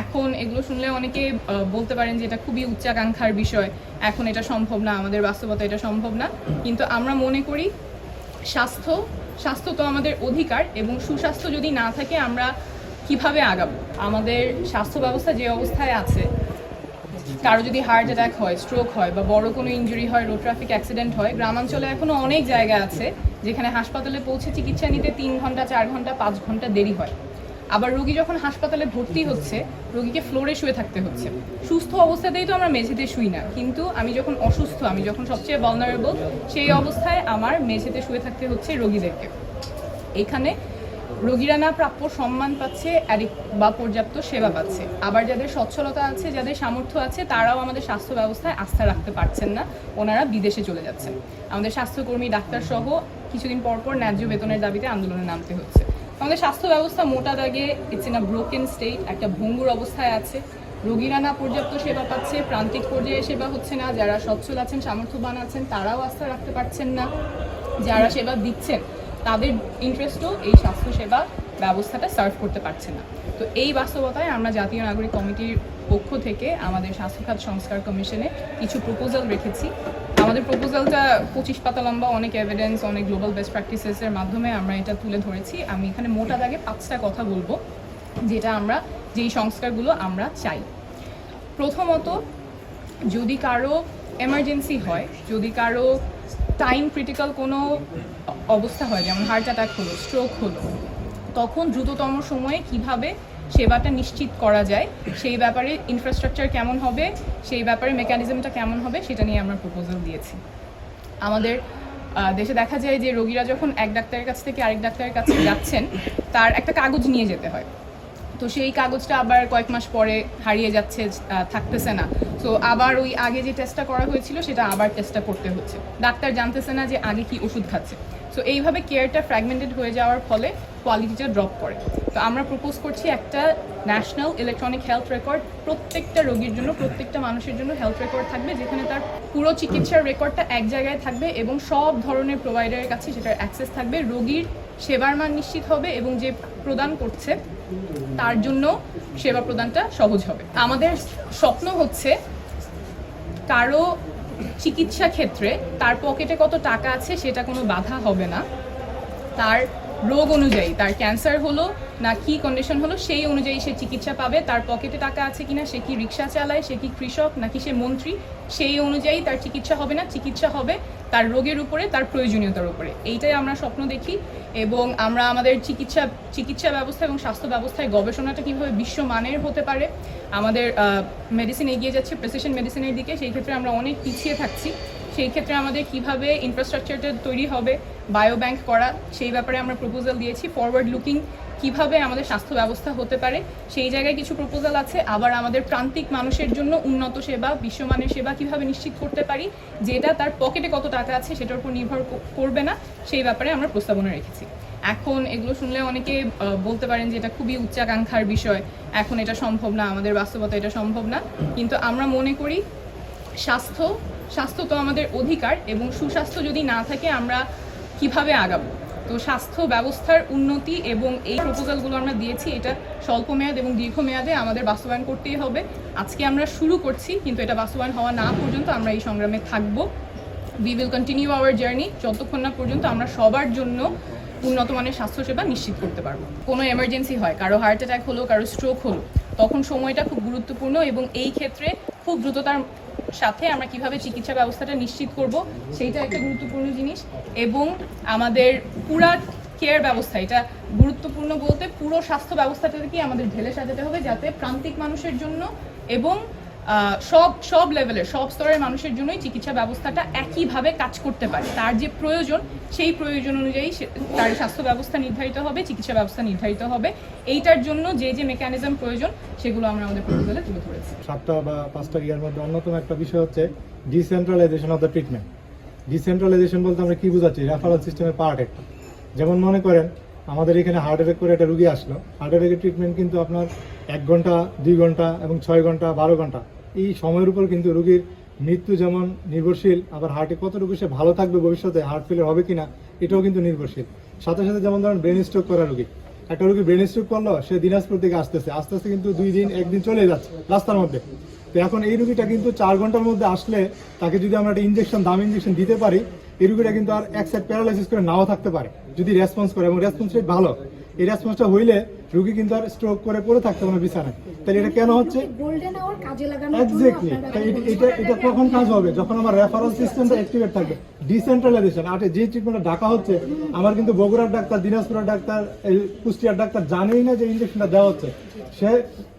এখন এগুলো শুনলে অনেকে বলতে পারেন যে এটা খুবই উচ্চাকাঙ্ক্ষার বিষয়, এখন এটা সম্ভব না, আমাদের বাস্তবতা এটা সম্ভব না। কিন্তু আমরা মনে করি স্বাস্থ্য তো আমাদের অধিকার, এবং সুস্বাস্থ্য যদি না থাকে আমরা কিভাবে আগাবো। আমাদের স্বাস্থ্য ব্যবস্থা যে অবস্থায় আছে, কারো যদি হার্ট অ্যাটাক হয়, স্ট্রোক হয়, বা বড় কোনো ইনজুরি হয়, রোড ট্রাফিক অ্যাক্সিডেন্ট হয়, গ্রামাঞ্চলে এখনও অনেক জায়গা আছে যেখানে হাসপাতালে পৌঁছে চিকিৎসা নিতে 3 ঘন্টা, 4 ঘন্টা, 5 ঘন্টা দেরি হয়। আবার রোগী যখন হাসপাতালে ভর্তি হচ্ছে, রোগীকে ফ্লোরে শুয়ে থাকতে হচ্ছে। সুস্থ অবস্থাতেই তো আমরা মেঝেতে শুই না, কিন্তু আমি যখন অসুস্থ, আমি যখন সবচেয়ে ভালনারেবল, সেই অবস্থায় আমার মেঝেতে শুয়ে থাকতে হচ্ছে রোগীদেরকে। এখানে রোগীরা না প্রাপ্য সম্মান পাচ্ছে বা পর্যাপ্ত সেবা পাচ্ছে। আবার যাদের সচ্ছলতা আছে, যাদের সামর্থ্য আছে, তারাও আমাদের স্বাস্থ্য ব্যবস্থায় আস্থা রাখতে পারছেন না, ওনারা বিদেশে চলে যাচ্ছেন। আমাদের স্বাস্থ্যকর্মী, ডাক্তার সহ কিছুদিন পর ন্যায্য বেতনের দাবিতে আন্দোলনে নামতে হচ্ছে। আমাদের স্বাস্থ্য ব্যবস্থা মোটা দাগে it's in a broken state, একটা ভঙ্গুর অবস্থায় আছে। রোগীরা না পর্যাপ্ত সেবা পাচ্ছে, প্রান্তিক পর্যায়ে সেবা হচ্ছে না, যারা সচ্ছল আছেন, সামর্থ্যবান আছেন, তারাও আস্থা রাখতে পারছেন না, যারা সেবা দিচ্ছেন তাদের ইন্টারেস্টও এই স্বাস্থ্যসেবা ব্যবস্থাটা সার্ভ করতে পারছে না। তো এই বাস্তবতায় আমরা জাতীয় নাগরিক কমিটির পক্ষ থেকে আমাদের স্বাস্থ্য খাত সংস্কার কমিশনে কিছু প্রপোজাল রেখেছি। আমাদের প্রপোজালটা 25 পাতা লম্বা, অনেক এভিডেন্স, অনেক গ্লোবাল বেস্ট প্র্যাকটিসেসের মাধ্যমে আমরা এটা তুলে ধরেছি। আমি এখানে মোটা দাগে 5টা কথা বলবো যেই সংস্কারগুলো আমরা চাই। প্রথমত, যদি কারো এমার্জেন্সি হয়, যদি কারো টাইম ক্রিটিক্যাল কোনো অবস্থা হয়, যেমন হার্ট অ্যাটাক হলো, স্ট্রোক হলো, তখন দ্রুততম সময়ে কিভাবে সেবাটা নিশ্চিত করা যায়, সেই ব্যাপারে ইনফ্রাস্ট্রাকচার কেমন হবে, সেই ব্যাপারে মেকানিজমটা কেমন হবে, সেটা নিয়ে আমরা প্রপোজাল দিয়েছি। আমাদের দেশে দেখা যায় যে রোগীরা যখন এক ডাক্তারের কাছ থেকে আরেক ডাক্তারের কাছে যাচ্ছেন, তার একটা কাগজ নিয়ে যেতে হয়। তো সেই কাগজটা আবার কয়েক মাস পরে হারিয়ে যাচ্ছে, থাকতেছে না। তো আবার ওই আগে যে টেস্টটা করা হয়েছিল সেটা আবার টেস্টটা করতে হচ্ছে, ডাক্তার জানতেছে না যে আগে কি ওষুধ খাচ্ছে। সো এইভাবে কেয়ারটা ফ্র্যাগমেন্টেড হয়ে যাওয়ার ফলে কোয়ালিটিটা ড্রপ করে। তো আমরা প্রপোজ করছি একটা ন্যাশনাল ইলেকট্রনিক হেলথ রেকর্ড, প্রত্যেকটা রোগীর জন্য, প্রত্যেকটা মানুষের জন্য হেলথ রেকর্ড থাকবে, যেখানে তার পুরো চিকিৎসার রেকর্ডটা এক জায়গায় থাকবে এবং সব ধরনের প্রোভাইডারের কাছে সেটার অ্যাক্সেস থাকবে। রোগীর সেবার মান নিশ্চিত হবে এবং যে প্রদান করছে তার জন্য সেবা প্রদানটা সহজ হবে। আমাদের স্বপ্ন হচ্ছে কারো চিকিৎসা ক্ষেত্রে তার পকেটে কত টাকা আছে সেটা কোনো বাধা হবে না। তার রোগ অনুযায়ী, তার ক্যান্সার হলো না কি কন্ডিশন হলো, সেই অনুযায়ী সে চিকিৎসা পাবে। তার পকেটে টাকা আছে কিনা, সে কি রিক্সা চালায়, সে কি কৃষক নাকি সে মন্ত্রী, সেই অনুযায়ী তার চিকিৎসা হবে না। চিকিৎসা হবে তার রোগের উপরে, তার প্রয়োজনীয়তার উপরে। এইটাই আমরা স্বপ্ন দেখি। এবং আমরা আমাদের চিকিৎসা ব্যবস্থা এবং স্বাস্থ্য ব্যবস্থায় গবেষণাটা কীভাবে বিশ্বমানের হতে পারে, আমাদের মেডিসিন এগিয়ে যাচ্ছে প্রেসিশন মেডিসিনের দিকে, সেই ক্ষেত্রে আমরা অনেক পিছিয়ে থাকছি। সেই ক্ষেত্রে আমাদের কিভাবে ইনফ্রাস্ট্রাকচারটা তৈরি হবে, বায়োব্যাংক করা, সেই ব্যাপারে আমরা প্রপোজাল দিয়েছি। ফরওয়ার্ড লুকিং কিভাবে আমাদের স্বাস্থ্য ব্যবস্থা হতে পারে, সেই জায়গায় কিছু প্রপোজাল আছে। আবার আমাদের প্রান্তিক মানুষের জন্য উন্নত সেবা, বিশ্বমানের সেবা কিভাবে নিশ্চিত করতে পারি, যেটা তার পকেটে কত টাকা আছে সেটার উপর নির্ভর করবে না, সেই ব্যাপারে আমরা প্রস্তাবনা রেখেছি। এখন এগুলো শুনলে অনেকে বলতে পারেন যে এটা খুবই উচ্চাকাঙ্ক্ষার বিষয়, এখন এটা সম্ভব না, আমাদের বাস্তবতা এটা সম্ভব না। কিন্তু আমরা মনে করি স্বাস্থ্য তো আমাদের অধিকার, এবং সুস্বাস্থ্য যদি না থাকে আমরা কিভাবে আগাবো। তো স্বাস্থ্য ব্যবস্থার উন্নতি এবং এই প্রপোজালগুলো আমরা দিয়েছি, এটা স্বল্প মেয়াদ এবং দীর্ঘমেয়াদে আমাদের বাস্তবায়ন করতেই হবে। আজকে আমরা শুরু করছি, কিন্তু এটা বাস্তবায়ন হওয়া না পর্যন্ত আমরা এই সংগ্রামে থাকব। We will continue hour journey যতক্ষণ না পর্যন্ত আমরা সবার জন্য উন্নত মানের স্বাস্থ্যসেবা নিশ্চিত করতে পারবো। কোনো এমার্জেন্সি হয়, কারো হার্ট অ্যাটাক হলো, কারো স্ট্রোক হলো, তখন সময়টা খুব গুরুত্বপূর্ণ, এবং এই ক্ষেত্রে খুব দ্রুততার সাথে আমরা কিভাবে চিকিৎসা ব্যবস্থাটা নিশ্চিত করব সেইটা একটা গুরুত্বপূর্ণ জিনিস। এবং আমাদের পুরা কেয়ার ব্যবস্থা, এটা গুরুত্বপূর্ণ বলতে পুরো স্বাস্থ্য ব্যবস্থাটাকে আমাদের ঢেলে সাজাতে হবে, যাতে প্রান্তিক মানুষের জন্য এবং সব লেভেলের, সব স্তরের মানুষের জন্যই চিকিৎসা ব্যবস্থাটা একইভাবে কাজ করতে পারে। তার যে প্রয়োজন, সেই প্রয়োজন অনুযায়ী তার স্বাস্থ্য ব্যবস্থা নির্ধারিত হবে, চিকিৎসা ব্যবস্থা নির্ধারিত হবে। এইটার জন্য যে মেকানিজম প্রয়োজন সেগুলো আমরা আমাদের প্রপোজালে তুলে ধরেছি। 7টা বা 5টা ইয়ার মধ্যে অন্যতম একটা বিষয় হচ্ছে decentralisation of the treatment. Decentralisation বলতে আমরা কি বোঝাচ্ছি? রেফারেল সিস্টেমের পার্ট একটা। যেমন মনে করেন আমাদের এখানে হার্ট অ্যাটাক করে একটা রুগী আসলো, হার্ট অ্যাটাকের ট্রিটমেন্ট কিন্তু আপনার 1 ঘন্টা, 2 ঘন্টা এবং 6 ঘন্টা, 12 ঘন্টা, এই সময়ের উপর কিন্তু রুগীর মৃত্যু যেমন নির্ভরশীল, আবার হার্টে কতটুকু সে ভালো থাকবে ভবিষ্যতে, হার্ট ফেলিয়ার হবে কিনা, এটাও কিন্তু নির্ভরশীল। সাথে সাথে যেমন ধরেন ব্রেন স্ট্রোক করা রুগী, একটা রোগী ব্রেন স্ট্রোক করলো, সে দিনাজপুর থেকে আসতেছে, আস্তে আস্তে কিন্তু 2 দিন 1 দিন চলে যাচ্ছে রাস্তার মধ্যে। তো এখন এই রোগীটা কিন্তু 4 ঘন্টার মধ্যে আসলে তাকে যদি আমরা একটা ইনজেকশন, দামি ইনজেকশন দিতে পারি, এই রোগীটা কিন্তু আর এক সাইড প্যারালাইসিস করে নাও থাকতে পারে যদি রেসপন্স করে, এবং রেসপন্স রেট ভালো। এই রেসপন্সটা হইলে রোগী কিন্তু আর স্ট্রোক করে পড়ে থাকতে পারে বিছানায়। তাহলে এটা কেন হচ্ছে? গোল্ডেন আওয়ার কাজে লাগানোর জন্য এক্স্যাক্টলি। আপনারা এটা কখন কাজ হবে? যখন আমার রেফারেল সিস্টেমটা অ্যাক্টিভেট থাকবে, ডিসেন্ট্রালাইজেশন। আর যে ট্রিটমেন্টটা ডাকা হচ্ছে, আমার কিন্তু বগুড়ার ডাক্তার, দিনাজপুরের ডাক্তার, এই কুষ্টিয়ার ডাক্তার জানেই না যে ইনজেকশনটা দেওয়া হচ্ছে। সে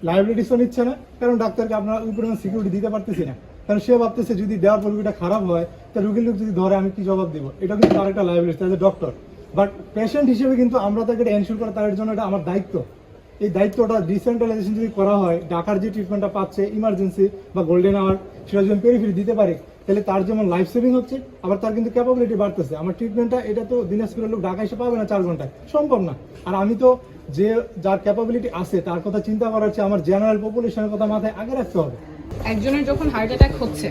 লাইবিলিটিসও নিচ্ছে না, কারণ ডাক্তারকে আপনার উপরে সিকিউরিটি দিতে পারতেছি না, কারণ সে ভাবতেছে যদি দেওয়ার পর রুগীটা খারাপ হয়, তা রুগীর লোক যদি ধরে আমি কি জবাব দিব? এটা কিন্তু তার একটা liability as a doctor. But patient হিসেবে কিন্তু আমরা তাকে এটা এনশিওর করা, তার জন্য এটা আমার দায়িত্ব। এই দায়িত্বটা ডিসেন্ট্রালাইজেশন যদি করা হয়, ঢাকার যে ট্রিটমেন্টটা পাচ্ছে ইমার্জেন্সি বা গোল্ডেন আওয়ার, সেটা যদি পেরিফেরি দিতে পারি, তাহলে তার যেমন লাইফ সেভিং হচ্ছে, আবার তার কিন্তু ক্যাপাবিলিটি বাড়তেছে। আমার ট্রিটমেন্টটা এটা তো দিনাজপুরের লোক ঢাকা এসে পাবে না 4 ঘন্টায়, সম্ভব না। আর আমি তো যে যার ক্যাপাবিলিটি আছে তার কথা চিন্তা করা হচ্ছে, আমার জেনারেল পপুলেশনের কথা মাথায় আগে রাখতে হবে। একজনের যখন হার্ট অ্যাটাক হচ্ছে,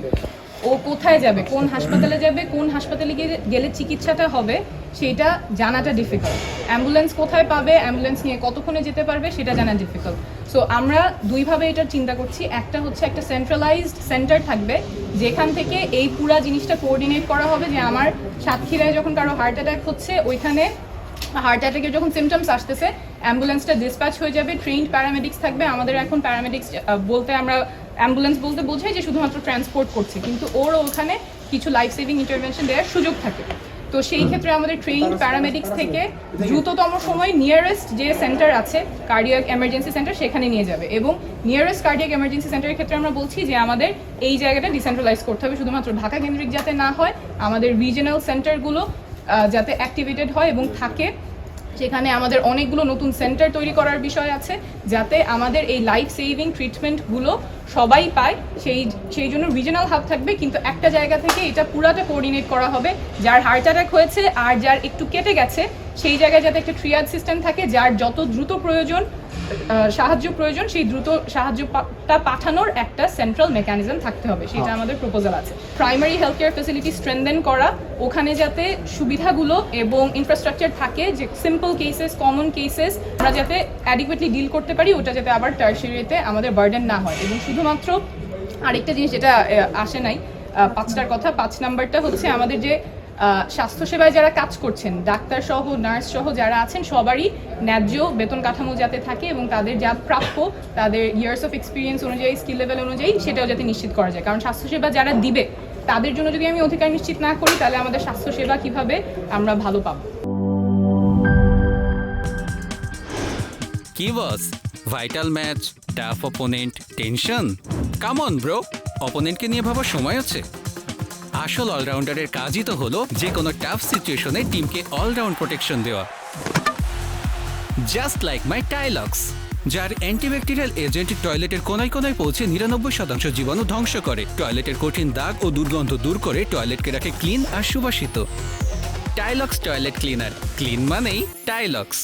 ও কোথায় যাবে, কোন হাসপাতালে যাবে, কোন হাসপাতালে গেলে চিকিৎসাটা হবে, সেটা জানাটা ডিফিকাল্ট। অ্যাম্বুলেন্স কোথায় পাবে, অ্যাম্বুলেন্স নিয়ে কতক্ষণে যেতে পারবে, সেটা জানা ডিফিকাল্ট। সো আমরা দুইভাবে এটা চিন্তা করছি। একটা হচ্ছে একটা সেন্ট্রালাইজড সেন্টার থাকবে, যেখান থেকে এই পুরা জিনিসটা কোঅর্ডিনেট করা হবে, যে আমার সাতক্ষীরায় যখন কারো হার্ট অ্যাটাক হচ্ছে, ওইখানে হার্ট অ্যাটাকের যখন সিমটমস আসতেছে, অ্যাম্বুলেন্সটা ডিসপ্যাচ হয়ে যাবে, ট্রেইনড প্যারামেডিক্স থাকবে। আমাদের এখন প্যারামেডিক্স বলতে আমরা অ্যাম্বুলেন্স বলতে বোঝাই যে শুধুমাত্র ট্রান্সপোর্ট করছে, কিন্তু ওর ওখানে কিছু লাইফ সেভিং ইন্টারভেনশন দেওয়ার সুযোগ থাকে। তো সেই ক্ষেত্রে আমাদের ট্রেইনড প্যারামেডিক্স থেকে দ্রুততম সময় নিয়ারেস্ট যে সেন্টার আছে, কার্ডিয়াক এমার্জেন্সি সেন্টার, সেখানে নিয়ে যাবে। এবং নিয়ারেস্ট কার্ডিয়াক এমার্জেন্সি সেন্টারের ক্ষেত্রে আমরা বলছি যে আমাদের এই জায়গাটা ডিসেন্ট্রালাইজ করতে হবে, শুধুমাত্র ঢাকা কেন্দ্রিক যাতে না হয়, আমাদের রিজিওনাল সেন্টারগুলো যাতে অ্যাক্টিভেটেড হয় এবং থাকে। সেখানে আমাদের অনেকগুলো নতুন সেন্টার তৈরি করার বিষয় আছে, যাতে আমাদের এই লাইফ সেভিং ট্রিটমেন্টগুলো সবাই পায়। সেই জন্য রিজিওনাল হাব থাকবে, কিন্তু একটা জায়গা থেকে এটা পুরাটা কোঅর্ডিনেট করা হবে। যার হার্ট অ্যাটাক হয়েছে আর যার একটু কেটে গেছে, সেই জায়গায় যাতে একটা ট্রিয়াজ সিস্টেম থাকে, যার যত দ্রুত সাহায্য প্রয়োজন, সেই দ্রুত সাহায্যটা পাঠানোর একটা সেন্ট্রাল মেকানিজম থাকতে হবে। সেটা আমাদের প্রপোজাল আছে। Primary health care facility strengthen করা, ওখানে যাতে সুবিধাগুলো এবং ইনফ্রাস্ট্রাকচার থাকে, যে সিম্পল কেসেস, কমন কেসেস আমরা যাতে অ্যাডিকুয়েটলি ডিল করতে পারি, ওটা যাতে আবার টার্সিয়ারিতে আমাদের বার্ডেন না হয়। এবং শুধুমাত্র আরেকটা জিনিস যেটা আসে নাই, 5টার কথা, 5 নাম্বারটা হচ্ছে আমাদের যে স্বাস্থ্যসেবায় যারা কাজ করছেন, ডাক্তার সহ, নার্স সহ যারা আছেন, সবারই ন্যায্য বেতন কাঠামো যাতে থাকে এবং তাদের যা প্রাপ্য, তাদের ইয়ার্স অফ এক্সপিরিয়েন্স অনুযায়ী, স্কিল লেভেল অনুযায়ী, সেটাও যাতে নিশ্চিত করা যায়। কারণ স্বাস্থ্যসেবা যারা দিবে, তাদের জন্য যদি আমি অধিকার নিশ্চিত না করি, তাহলে আমাদের স্বাস্থ্যসেবা কিভাবে আমরা ভালো পাবো। কি boss, vital match, tough opponent, tension? Come on bro, অপোনেন্টকে নিয়ে ভাবার সময় আছে। আসল অলরাউন্ডারের কাজই তো হলো যে কোনো টাফ সিচুয়েশনে টিমকে অলরাউন্ড প্রোটেকশন দেওয়া। জাস্ট লাইক মাই টাইলক্স, যার অ্যান্টিব্যাকটেরিয়াল এজেন্ট টয়লেটের কোনায় কোনায় পৌঁছে 99% জীবাণু ধ্বংস করে, টয়লেটের কঠিন দাগ ও দুর্গন্ধ দূর করে টয়লেটকে রাখে ক্লিন আর সুবাসিত। টাইলক্স টয়লেট ক্লিনার, ক্লিন মানেই টাইলক্স।